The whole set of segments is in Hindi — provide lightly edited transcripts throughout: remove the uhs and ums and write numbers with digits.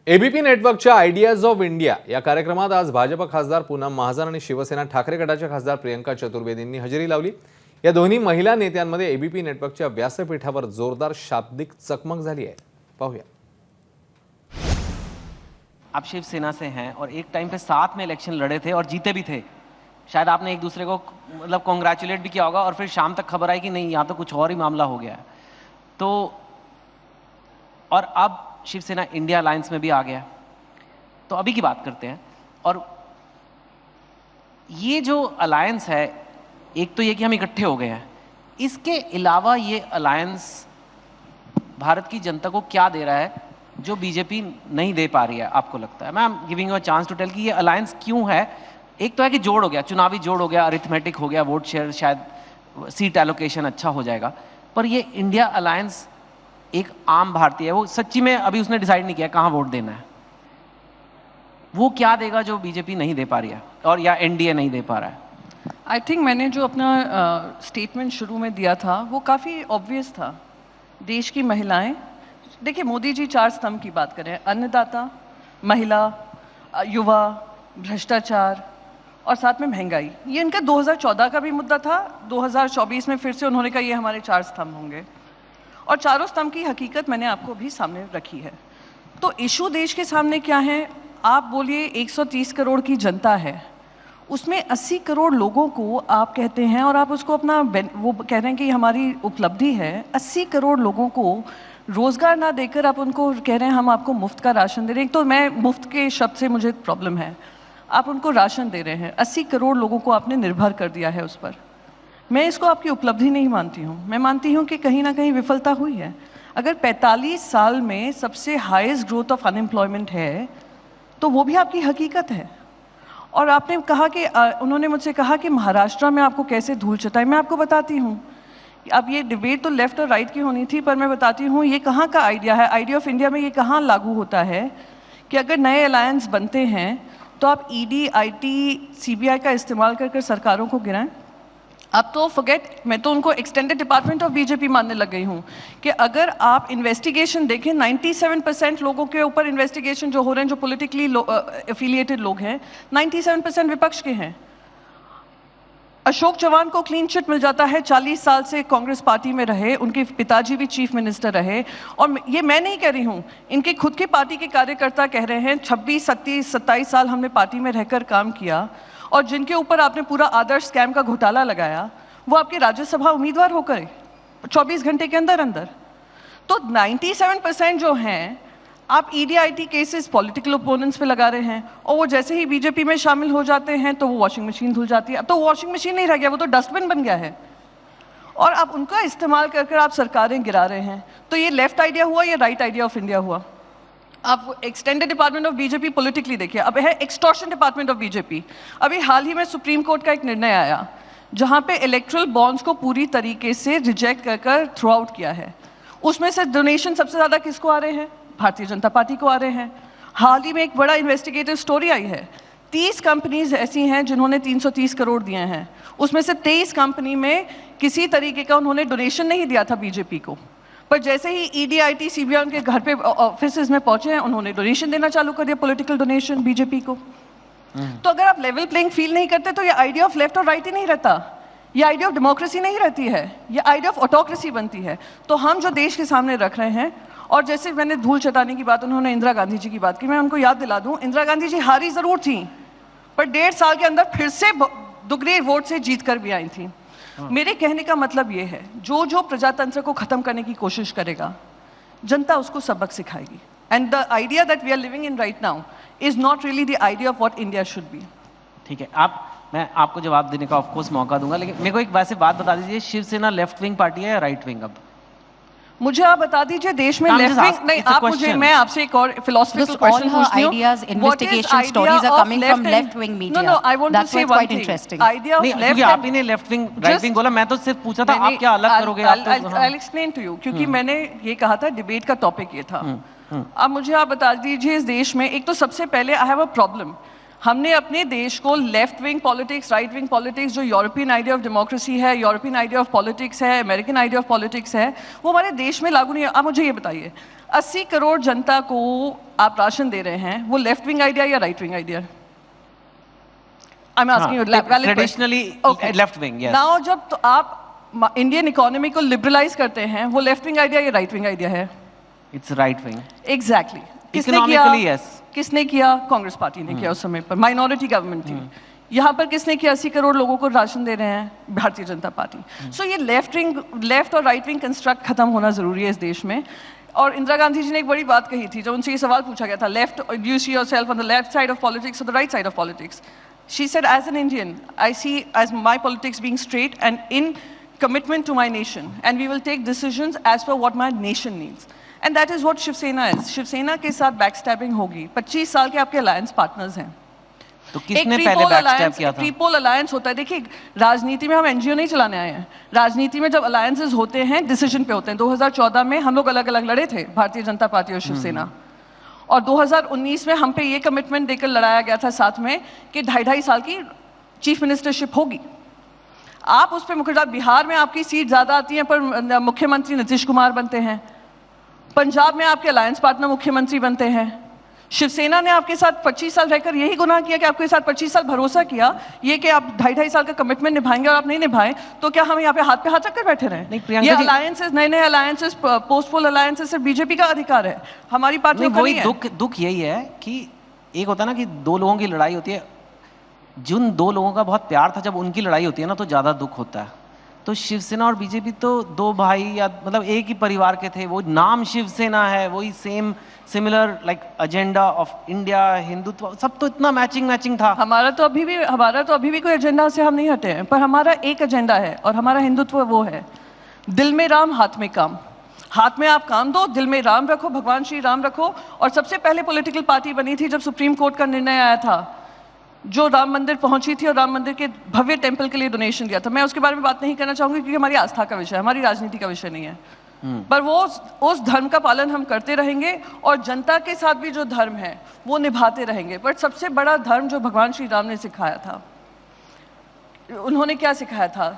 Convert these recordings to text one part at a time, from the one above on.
एबीपी नेटवर्कच्या आयडियाज ऑफ इंडिया या कार्यक्रमात आज भाजप खासदार पूनम महाजन आणि शिवसेना ठाकरे गटाच्या खासदार प्रियंका चतुर्वेदींनी हजेरी लावली। या दोन्ही महिला नेत्यांमध्ये एबीपी नेटवर्कच्या व्यासपीठावर जोरदार शाब्दिक चकमक झाली आहे। पाहूया। आप शिवसेना से हैं और एक टाइम पे साथ में इलेक्शन लड़े थे और जीते भी थे। शायद आपने एक दूसरे को मतलब कॉन्ग्रेचुलेट भी किया होगा और फिर शाम तक खबर आई कि नहीं यहाँ तो कुछ और ही मामला हो गया है। तो और अब शिवसेना इंडिया अलायंस में भी आ गया। तो अभी की बात करते हैं। और ये जो अलायंस है, एक तो ये कि हम इकट्ठे हो गए हैं, इसके अलावा ये अलायंस भारत की जनता को क्या दे रहा है जो बीजेपी नहीं दे पा रही है? आपको लगता है? I am giving you a chance to tell कि ये अलायंस क्यों है। एक तो है कि जोड़ हो गया, चुनावी जोड़ हो गया, अरिथमेटिक हो गया, वोट शेयर, शायद सीट एलोकेशन अच्छा हो जाएगा। पर ये इंडिया अलायंस एक आम भारतीय है, वो सच्ची में अभी उसने डिसाइड नहीं किया कहाँ वोट देना है। वो क्या देगा जो बीजेपी नहीं दे पा रही है और या एनडीए नहीं दे पा रहा है? आई थिंक मैंने जो अपना स्टेटमेंट शुरू में दिया था वो काफ़ी ऑब्वियस था। देश की महिलाएं, देखिए मोदी जी 4 स्तंभ की बात करें, अन्नदाता, महिला, युवा, भ्रष्टाचार और साथ में महंगाई। ये इनका 2014 का भी मुद्दा था, 2024 में फिर से उन्होंने कहा ये हमारे 4 स्तंभ होंगे और चारों स्तंभ की हकीकत मैंने आपको भी सामने रखी है। तो इशू देश के सामने क्या है? आप बोलिए 130 करोड़ की जनता है, उसमें 80 करोड़ लोगों को आप कहते हैं और आप उसको अपना वो कह रहे हैं कि हमारी उपलब्धि है। 80 करोड़ लोगों को रोज़गार ना देकर आप उनको कह रहे हैं हम आपको मुफ्त का राशन दे रहे हैं। एक तो मैं मुफ्त के शब्द से मुझे प्रॉब्लम है। आप उनको राशन दे रहे हैं, 80 करोड़ लोगों को आपने निर्भर कर दिया है उस पर। मैं इसको आपकी उपलब्धि नहीं मानती हूँ। मैं मानती हूँ कि कहीं ना कहीं विफलता हुई है। अगर 45 साल में सबसे हाईएस्ट ग्रोथ ऑफ अनएम्प्लॉयमेंट है तो वो भी आपकी हकीकत है। और आपने कहा कि उन्होंने मुझसे कहा कि महाराष्ट्र में आपको कैसे धूल चटाई। मैं आपको बताती हूँ, अब ये डिबेट तो लेफ्ट और राइट की होनी थी, पर मैं बताती हूँ ये कहाँ का आइडिया है। आइडिया ऑफ इंडिया में ये कहाँ लागू होता है कि अगर नए अलायंस बनते हैं तो आप ईडी, आईटी, सीबीआई का इस्तेमाल कर सरकारों को गिराएं। अब तो फॉरगेट, मैं तो उनको एक्सटेंडेड डिपार्टमेंट ऑफ बीजेपी मानने लग गई हूँ कि अगर आप इन्वेस्टिगेशन देखें, 97% लोगों के ऊपर इन्वेस्टिगेशन जो हो रहे हैं जो पॉलिटिकली एफिलिएटेड लोग हैं, 97% विपक्ष के हैं। अशोक चव्हाण को क्लीन चिट मिल जाता है, 40 साल से कांग्रेस पार्टी में रहे, उनके पिताजी भी चीफ मिनिस्टर रहे। और ये मैं नहीं कह रही हूँ, इनके खुद के पार्टी के कार्यकर्ता कह रहे हैं 26, 27 साल हमने पार्टी में रहकर काम किया और जिनके ऊपर आपने पूरा आदर्श स्कैम का घोटाला लगाया वो आपके राज्यसभा उम्मीदवार होकर 24 घंटे के अंदर अंदर। तो 97% जो हैं आप ईडीआईटी केसेस पॉलिटिकल ओपोनेंट्स पे लगा रहे हैं और वो जैसे ही बीजेपी में शामिल हो जाते हैं तो वो वॉशिंग मशीन धुल जाती है। अब तो वॉशिंग मशीन नहीं रह गया, वो तो डस्टबिन बन गया है और आप उनका इस्तेमाल कर आप सरकारें गिरा रहे हैं। तो ये लेफ्ट आइडिया हुआ या राइट आइडिया ऑफ इंडिया हुआ? आप extended department of BJP politically देखिए। अब है एक्सटॉर्शन डिपार्टमेंट ऑफ बीजेपी। अभी हाल ही में सुप्रीम कोर्ट का एक निर्णय आया जहां पे इलेक्ट्रल बॉन्ड्स को पूरी तरीके से रिजेक्ट कर थ्रू आउट किया है। उसमें से डोनेशन सबसे ज़्यादा किसको आ रहे हैं? भारतीय जनता पार्टी को आ रहे हैं। हाल ही में एक बड़ा इन्वेस्टिगेटिव स्टोरी आई है, 30 कंपनीज ऐसी हैं जिन्होंने 330 करोड़ दिए हैं। उसमें से 23 कंपनी में किसी तरीके का उन्होंने डोनेशन नहीं दिया था बीजेपी को, पर जैसे ही ईडी, आईटी, सीबीआई उनके घर पे ऑफिस में पहुंचे हैं उन्होंने डोनेशन देना चालू कर दिया, पॉलिटिकल डोनेशन बीजेपी को। तो अगर आप लेवल प्लेइंग फील्ड नहीं करते तो ये आइडिया ऑफ लेफ्ट और राइट ही नहीं रहता, ये आइडिया ऑफ डेमोक्रेसी नहीं रहती है, ये आइडिया ऑफ ऑटोक्रेसी बनती है। तो हम जो देश के सामने रख रहे हैं, और जैसे मैंने धूल चटाने की बात, उन्होंने इंदिरा गांधी जी की बात की, मैं उनको याद दिला दूं, इंदिरा गांधी जी हारी जरूर थी पर 1.5 साल के अंदर फिर से दुगने वोट से जीत कर भी आई थी। मेरे कहने का मतलब ये है, जो जो प्रजातंत्र को खत्म करने की कोशिश करेगा जनता उसको सबक सिखाएगी। And the idea that we are living in right now is not really the idea of what India should be. ठीक है, मैं आपको जवाब देने का ऑफकोर्स मौका दूंगा, लेकिन मेरे को एक वैसे बात बता दीजिए, शिवसेना लेफ्ट विंग पार्टी है या राइट विंग? अब मुझे आप बता दीजिए देश में लेफ्ट विंग नहीं, आप मुझे, मैं आपसे एक और फिलोसॉफिकल क्वेश्चन पूछती हूं। Ideas, investigation stories are coming from left wing media. No, I want to say one thing. Idea of left. क्योंकि आप ही ने लेफ्ट विंग राइट विंग बोला, मैं तो सिर्फ पूछा था आप क्या अलग करोगे? I'll explain to you, क्योंकि मैंने ये कहा था, डिबेट का टॉपिक ये था। अब मुझे आप बता दीजिए, इस देश में एक तो सबसे पहले आई हैव अ प्रॉब्लम, हमने अपने देश को left wing politics, right wing politics, जो यूरोपियन आइडिया ऑफ डेमोक्रेसी है, यूरोपियन आइडिया ऑफ पॉलिटिक्स है, अमेरिकन आइडिया ऑफ पॉलिटिक्स है, वो हमारे देश में लागू नहीं है। आप मुझे ये बताइए, 80 करोड़ जनता को आप राशन दे रहे हैं, वो लेफ्ट विंग आइडिया या right wing idea? I am asking you, traditionally left wing. Now जब तो आप इंडियन इकोनॉमी को लिबरलाइज करते हैं, वो लेफ्ट विंग आइडिया या राइट विंग आइडिया है? It's right wing. एग्जैक्टली। किसने किया? किसने किया? कांग्रेस पार्टी ने किया उस समय पर, माइनॉरिटी गवर्नमेंट थी। यहाँ पर किसने किया? 80 करोड़ लोगों को राशन दे रहे हैं, भारतीय जनता पार्टी। सो ये लेफ्ट और राइट विंग कंस्ट्रक्ट खत्म होना जरूरी है इस देश में। और इंदिरा गांधी जी ने एक बड़ी बात कही थी जब उनसे ये सवाल पूछा गया था, left, you see yourself on the left side of politics और the right side of politics? She said, as an Indian, I see as my politics being straight and in commitment to my nation, and we will take decisions as per what my nation needs. And that is what Shiv Sena is. Shiv Sena के साथ backstabbing होगी। 25 साल के आपके alliance partners हैं। तो किसने पहले backstab किया था? ट्रीपोल अलायंस होता है। देखिए, राजनीति में हम एनजीओ नहीं चलाने आए हैं। राजनीति में जब अलायंसेस होते हैं, डिसीजन पे होते हैं। 2014 में हम लोग अलग अलग लड़े थे, भारतीय जनता पार्टी और शिवसेना। और 2019 में हम पे ये कमिटमेंट देकर लड़ाया गया था साथ में कि 2.5 साल की चीफ मिनिस्टरशिप होगी। आप उस पर मुकर्रर, बिहार में आपकी सीट ज़्यादा आती है पर मुख्यमंत्री नीतीश कुमार बनते हैं। पंजाब में आपके अलायंस पार्टनर मुख्यमंत्री बनते हैं। शिवसेना ने आपके साथ 25 साल रहकर यही गुनाह किया कि आपके साथ 25 साल भरोसा किया, ये कि आप 2.5 साल का कमिटमेंट निभाएंगे और आप नहीं निभाएं, तो क्या हम यहाँ पे हाथ रख कर बैठे रहे? नहीं, ये अलायंसेस, नए अलायंसेस, पोस्टपोल अलायंसेस सिर्फ बीजेपी का अधिकार है, हमारी पार्टी का नहीं है। दुख यही है कि एक होता है ना कि दो लोगों की लड़ाई होती है, जिन दो लोगों का बहुत प्यार था, जब उनकी लड़ाई होती है ना तो ज़्यादा दुख होता है। तो शिवसेना और बीजेपी तो दो भाई या मतलब एक ही परिवार के थे। वो नाम शिवसेना है, वही same similar like agenda of India, Hindutva, सब तो इतना मैचिंग था। हमारा तो अभी भी कोई एजेंडा से हम नहीं हटे हैं, पर हमारा एक एजेंडा है और हमारा हिंदुत्व वो है, दिल में राम हाथ में काम। हाथ में आप काम दो, दिल में राम रखो, भगवान श्री राम रखो। और सबसे पहले पॉलिटिकल पार्टी बनी थी जब सुप्रीम कोर्ट का निर्णय आया था, जो राम मंदिर पहुंची थी और राम मंदिर के भव्य टेंपल के लिए डोनेशन दिया था। मैं उसके बारे में बात नहीं करना चाहूंगी क्योंकि हमारी आस्था का विषय है, हमारी राजनीति का विषय नहीं है। पर वो उस धर्म का पालन हम करते रहेंगे और जनता के साथ भी जो धर्म है वो निभाते रहेंगे। पर सबसे बड़ा धर्म जो भगवान श्री राम ने सिखाया था, उन्होंने क्या सिखाया था?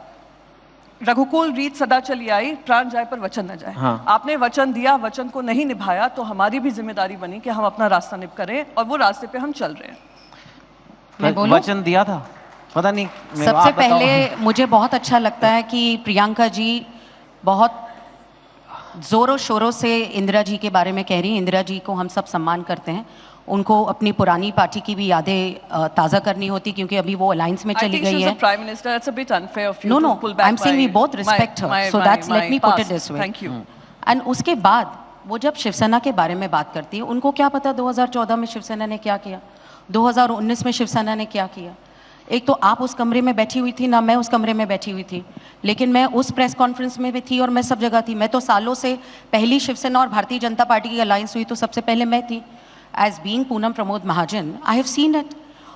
रघुकुल रीत सदा चली आई, प्राण जाए पर वचन न जाए। हाँ। आपने वचन दिया, वचन को नहीं निभाया, तो हमारी भी जिम्मेदारी बनी कि हम अपना रास्ता निभ करें और वो रास्ते पे हम चल रहे हैं। वचन दिया था, पता नहीं। सबसे पहले मुझे बहुत अच्छा लगता है कि प्रियंका जी बहुत जोरों शोरों से इंदिरा जी के बारे में कह रही हैं। इंदिरा जी को हम सब सम्मान करते हैं, उनको अपनी पुरानी पार्टी की भी यादें ताज़ा करनी होती क्योंकि अभी वो अलायंस में चली गई है। Prime minister, it's a bit unfair of you know to no, pull I back am saying we both respect her, so that's let me put it this way. Thank you. And उसके बाद वो जब शिवसेना के बारे में बात करती है, उनको क्या पता 2014 में शिवसेना ने क्या किया, 2019 में शिवसेना ने क्या किया। एक तो आप उस कमरे में बैठी हुई थी ना, मैं उस कमरे में बैठी हुई थी, लेकिन मैं उस प्रेस कॉन्फ्रेंस में भी थी और मैं सब जगह थी। मैं तो सालों से पहली शिवसेना और भारतीय जनता पार्टी की अलायंस हुई तो सबसे पहले मैं थी। As being Poonam Pramod Mahajan, I have seen it.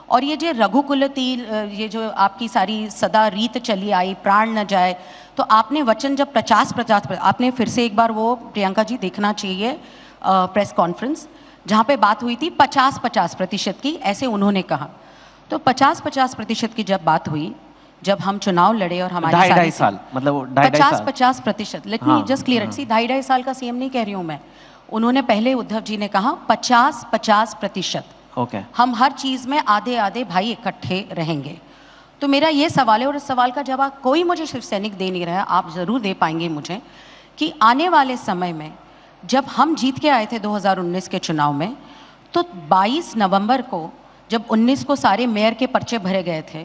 और ये जो रघुकुलती, ये जो आपकी सारी सदा रीत चली आई, प्राण न जाए, तो आपने वचन जब 50 आपने फिर से एक बार वो प्रियंका जी देखना चाहिए प्रेस कॉन्फ्रेंस जहाँ पे बात हुई थी 50% की, ऐसे उन्होंने कहा। तो 50% की जब बात हुई, जब हम चुनाव लड़े और हमारी 2.5 साल मतलब 50%, let me just clear it. See 2.5 साल का सीएम नहीं कह रही हूँ मैं, उन्होंने पहले उद्धव जी ने कहा 50%। ओके, हम हर चीज में आधे आधे भाई इकट्ठे रहेंगे। तो मेरा ये सवाल है और इस सवाल का जवाब कोई मुझे शिव सैनिक दे नहीं रहा है, आप जरूर दे पाएंगे मुझे, कि आने वाले समय में जब हम जीत के आए थे 2019 के चुनाव में, तो 22 नवंबर को जब 19 को सारे मेयर के पर्चे भरे गए थे,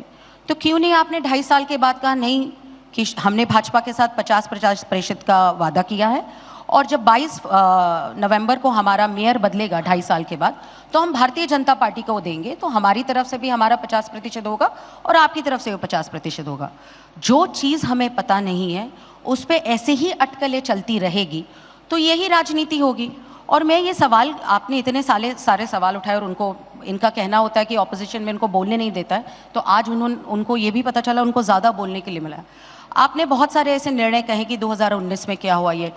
तो क्यों नहीं आपने 2.5 साल के बाद कहा नहीं कि हमने भाजपा के साथ 50% का वादा किया है और जब 22 नवंबर को हमारा मेयर बदलेगा 2.5 साल के बाद, तो हम भारतीय जनता पार्टी को देंगे, तो हमारी तरफ से भी हमारा 50% होगा और आपकी तरफ से भी 50% होगा। जो चीज़ हमें पता नहीं है उस पर ऐसे ही अटकलें चलती रहेगी तो यही राजनीति होगी। और मैं ये सवाल, आपने इतने सारे सवाल उठाए और उनको इनका कहना होता है कि ऑपोजिशन में इनको बोलने नहीं देता है, तो आज उनको ये भी पता चला उनको ज़्यादा बोलने के लिए मिला है। आपने बहुत सारे ऐसे निर्णय कहे कि 2019 में क्या हुआ। ये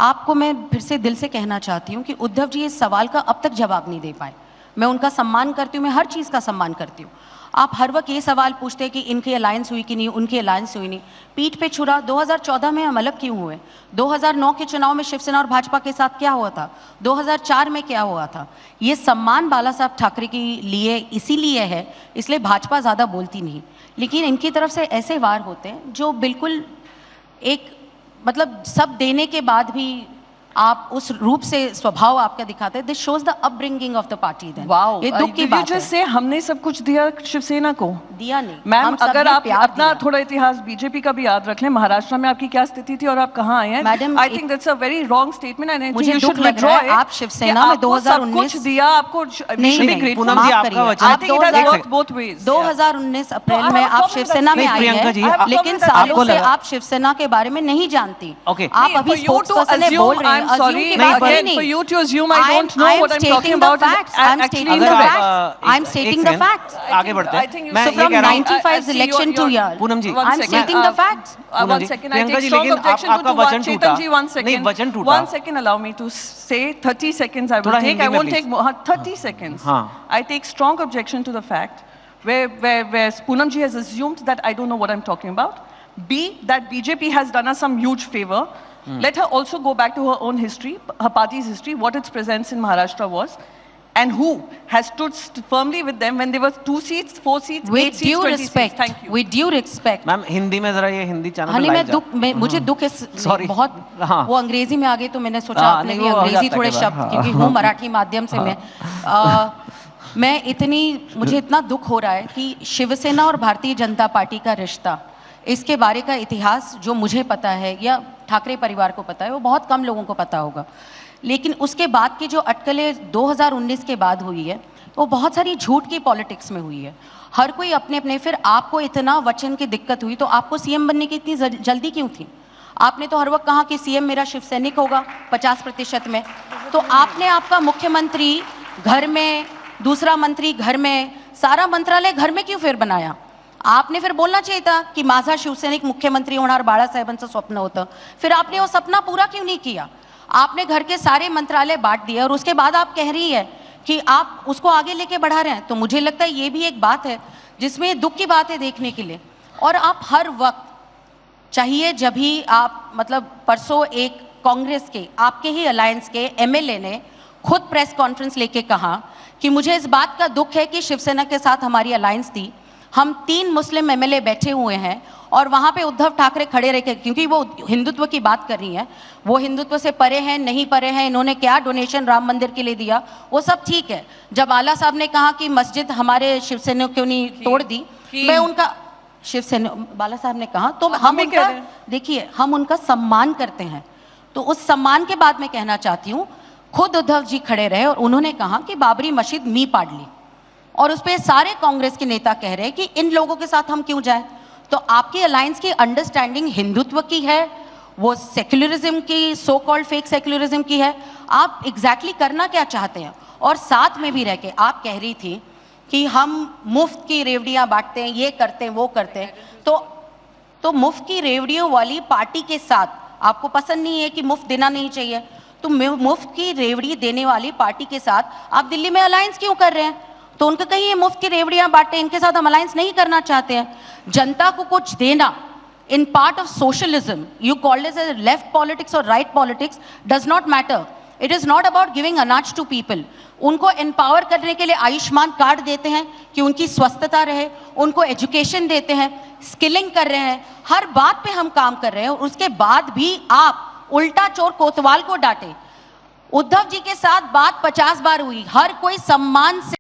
आपको मैं फिर से दिल से कहना चाहती हूँ कि उद्धव जी इस सवाल का अब तक जवाब नहीं दे पाए। मैं उनका सम्मान करती हूँ, मैं हर चीज़ का सम्मान करती हूँ। आप हर वक्त ये सवाल पूछते हैं कि इनकी अलायंस हुई कि नहीं, उनकी अलायंस हुई नहीं। पीठ पे छुरा 2014 में हम अलग क्यों हुए? 2009 के चुनाव में शिवसेना और भाजपा के साथ क्या हुआ था? 2004 में क्या हुआ था? ये सम्मान बाला साहब ठाकरे के लिए इसीलिए है, इसलिए भाजपा ज़्यादा बोलती नहीं। लेकिन इनकी तरफ से ऐसे वार होते हैं जो बिल्कुल एक मतलब सब देने के बाद भी आप उस रूप से स्वभाव आपका दिखाते हैं। This shows the upbringing of the party. Then wow, ये दुख की बात है। से हमने सब कुछ दिया शिवसेना को। दिया नहीं मैम, हम अगर सबने आप प्यार अपना दिया। थोड़ा इतिहास बीजेपी का भी याद रख लें, महाराष्ट्र में आपकी क्या स्थिति थी और आप कहाँ आए हैं? Madam, I think that's a very wrong statement and मुझे दुख लग रहा है आप शिवसेना में 2019 कुछ दिया आपको। नहीं, पूनम जी, आपका वचन आप 2019 अप्रैल में आप शिवसेना में आई प्रियंका जी, है, लेकिन सालों आपको से लगा- आप शिवसेना के बारे में नहीं जानती। Okay. आप अभी स्पोक्सपर्सन है बोल रहे हैं, assume की बात है नहीं। For you to assume I don't know what I'm talking about is I'm actually stating the incorrect. facts. I'm stating the facts. आगे बढ़ते I हैं। think you- मैं So ये from कह रहा हूँ 95 election to here, Poonam ji, One I'm second. stating the facts. Poonam One ji, second, I Priyanka take ji, strong लेकिन objection आपका to what वचन टूटा। Chetan ji, one second. नहीं, वचन टूटा। 1 second, allow me to say 30 seconds I will थोड़ा take. हिंदी I में won't please। take more, 30 seconds. हाँ। I take strong objection to the fact where Poonam ji has assumed that I don't know what I'm talking about. B, that BJP has done us some huge favor. Let her also go back to her own history, her party's history, what its presence in Maharashtra was, and who has stood firmly with them when there were 2 seats, 4 seats, 8 With seats, due 20 respect, seats. Thank you. with due respect. Ma'am Hindi में जरा ये हिंदी चैनल हनी, पे मैं लाइव दुख मैं मुझे दुख इस Sorry. बहुत हाँ। वो अंग्रेजी में आ गई तो मैंने सोचा हाँ, आपने नहीं, भी वो हो अंग्रेजी जाता थोड़े है कई शब्द बार। क्योंकि हूँ मराठी माध्यम से मैं मुझे इतना दुख हो रहा है कि शिवसेना और भारतीय जनता पार्टी का रिश्ता, इसके बारे का इतिहास जो मुझे पता है या ठाकरे परिवार को पता है, वो बहुत कम लोगों को पता होगा। लेकिन उसके बाद की जो अटकलें 2019 के बाद हुई है, वो बहुत सारी झूठ की पॉलिटिक्स में हुई है। हर कोई अपने अपने, फिर आपको इतना वचन की दिक्कत हुई तो आपको सीएम बनने की इतनी जल्दी क्यों थी? आपने तो हर वक्त कहा कि सीएम मेरा शिवसैनिक होगा 50% में। तो आपने आपका मुख्यमंत्री घर में, दूसरा मंत्री घर में, सारा मंत्रालय घर में क्यों फिर बनाया? आपने फिर बोलना चाहिए था की माझा शिवसैनिक मुख्यमंत्री होणार बाळासाहेबांचं स्वप्न होतं। फिर आपने वो सपना पूरा क्यों नहीं किया? आपने घर के सारे मंत्रालय बांट दिए और उसके बाद आप कह रही है कि आप उसको आगे लेके बढ़ा रहे हैं। तो मुझे लगता है ये भी एक बात है जिसमें दुख की बात है देखने के लिए। और आप हर वक्त चाहिए, जब भी आप मतलब परसों एक कांग्रेस के आपके ही अलायंस के एमएलए ने खुद प्रेस कॉन्फ्रेंस लेके कहा कि मुझे इस बात का दुख है कि शिवसेना के साथ हमारी अलायंस थी, हम 3 मुस्लिम एमएलए बैठे हुए हैं और वहाँ पे उद्धव ठाकरे खड़े रह के, क्योंकि वो हिंदुत्व की बात कर रही हैं, वो हिंदुत्व से परे हैं नहीं परे हैं, इन्होंने क्या डोनेशन राम मंदिर के लिए दिया, वो सब ठीक है। जब आला साहब ने कहा कि मस्जिद हमारे शिवसेना क्यों नहीं तोड़ दी, मैं उनका शिवसेना बाला साहब ने कहा तो हम भी कह उनका, रहे हैं। देखिए हम उनका सम्मान करते हैं। तो उस सम्मान के बाद मैं कहना चाहती हूँ, खुद उद्धव जी खड़े रहे और उन्होंने कहा कि बाबरी मस्जिद मी पाड़ ली, और उस पर सारे कांग्रेस के नेता कह रहे हैं कि इन लोगों के साथ हम क्यों जाएं। तो आपकी अलायंस की अंडरस्टैंडिंग हिंदुत्व की है, वो सेक्युलरिज्म की, सो कॉल्ड फेक सेक्युलरिज्म की है। आप एग्जैक्टली करना क्या चाहते हैं? और साथ में भी रह के आप कह रही थी कि हम मुफ्त की रेवड़ियां बांटते हैं, ये करते हैं, वो करते हैं। तो मुफ्त की रेवड़ियों वाली पार्टी के साथ आपको पसंद नहीं है कि मुफ्त देना नहीं चाहिए, तो मुफ्त की रेवड़ी देने वाली पार्टी के साथ आप दिल्ली में अलायंस क्यों कर रहे हैं? तो उनका कहीं ये मुफ्त की रेवड़ियां बांटे, इनके साथ हम अलायंस नहीं करना चाहते हैं। जनता को कुछ देना in part of socialism, you called it as left politics और right politics, does not matter. It is not about giving anaj to people. उनको एम्पावर करने के लिए आयुष्मान कार्ड देते हैं कि उनकी स्वस्थता रहे, उनको एजुकेशन देते हैं, स्किलिंग कर रहे हैं, हर बात पे हम काम कर रहे हैं, और उसके बाद भी आप उल्टा चोर कोतवाल को डांटे। उद्धव जी के साथ बात 50 बार हुई, हर कोई सम्मान से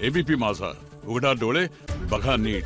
एबीपी माझा, उघडा डोळे बघा नीट.